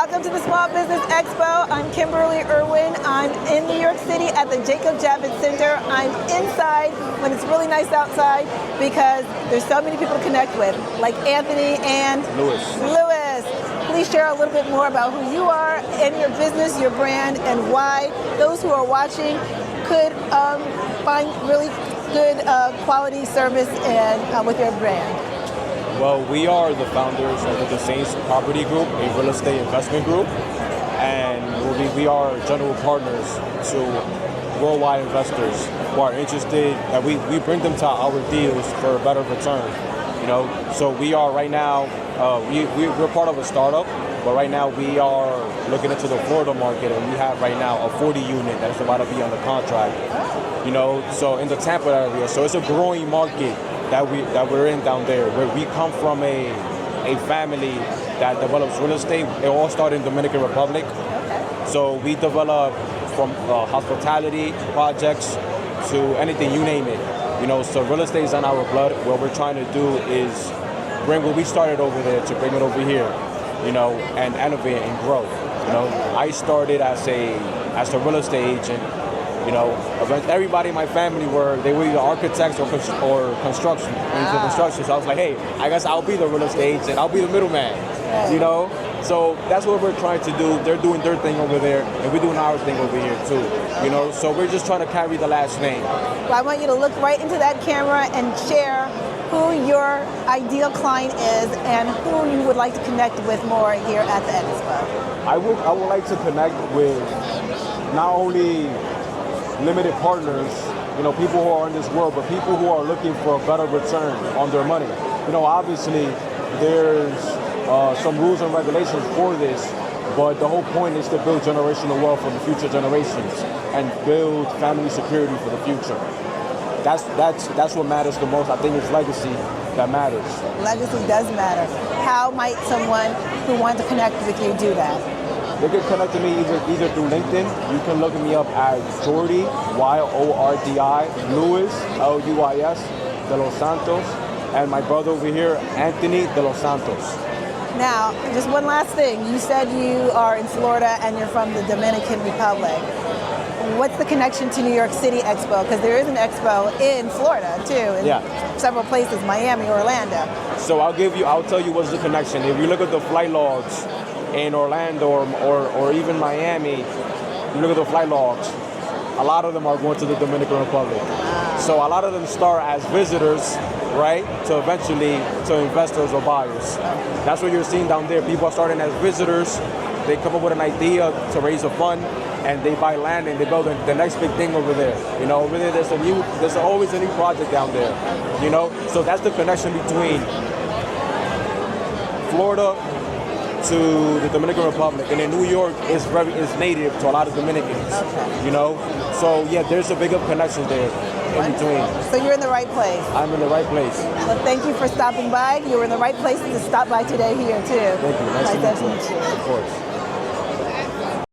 Welcome to the Small Business Expo. I'm Kimberly Erwin. I'm in New York City at the Jacob Javits Center. I'm inside when it's really nice outside because there's so many people to connect with, like Anthony and Louis. Please share a little bit more about who you are and your business, your brand, and why those who are watching could find really good quality service and with your brand. Well, we are the founders of the Desaints Property Group, a real estate investment group, and we are general partners to worldwide investors who are interested, and we bring them to our deals for a better return. You know, so we are right now, we're part of a startup, but right now we are looking into the Florida market, and we have right now a 40 unit that's about to be under contract. You know, so in the Tampa area, so it's a growing market that we're in down there, where we come from a family that develops real estate. It all started in Dominican Republic. Okay. So we develop from hospitality projects to anything, you name it. You know, so real estate is in our blood. What we're trying to do is bring what we started over there to bring it over here, you know, and innovate and grow. You know, I started as a real estate agent. You know, everybody in my family were either architects or construction, into construction. So I was like, hey, I guess I'll be the real estate agent. I'll be the middleman. You know, so that's what we're trying to do. They're doing their thing over there, and we're doing our thing over here too. You know, so we're just trying to carry the last name. Well, I want you to look right into that camera and share who your ideal client is and who you would like to connect with more here at the Expo. I would like to connect with not only limited partners, you know, people who are in this world, but people who are looking for a better return on their money. You know, obviously there's some rules and regulations for this, but the whole point is to build generational wealth for the future generations and build family security for the future. That's what matters the most. I think it's legacy that matters. Legacy does matter. How might someone who wants to connect with you do that? They can connect to me either through LinkedIn. You can look me up as Jordi, Y-O-R-D-I, Louis, L-U-I-S, de los Santos, and my brother over here, Anthony de los Santos. Now, just one last thing. You said you are in Florida and you're from the Dominican Republic. What's the connection to New York City Expo? Because there is an expo in Florida too, in several places, Miami, Orlando. So I'll tell you what's the connection. If you look at the flight logs in Orlando or even Miami, you look at the flight logs, a lot of them are going to the Dominican Republic. So a lot of them start as visitors, right, to eventually to investors or buyers. That's what you're seeing down there. People are starting as visitors. They come up with an idea to raise a fund, and they buy land and they build the next big thing over there. You know, over there there's always a new project down there. You know, so that's the connection between Florida to the Dominican Republic, and then New York is native to a lot of Dominicans. Okay. You know, so yeah, there's a big connection there in between. So you're in the right place. I'm in the right place. Well, thank you for stopping by. You were in the right place to stop by today here too. Thank you. Nice to meet you. Of course.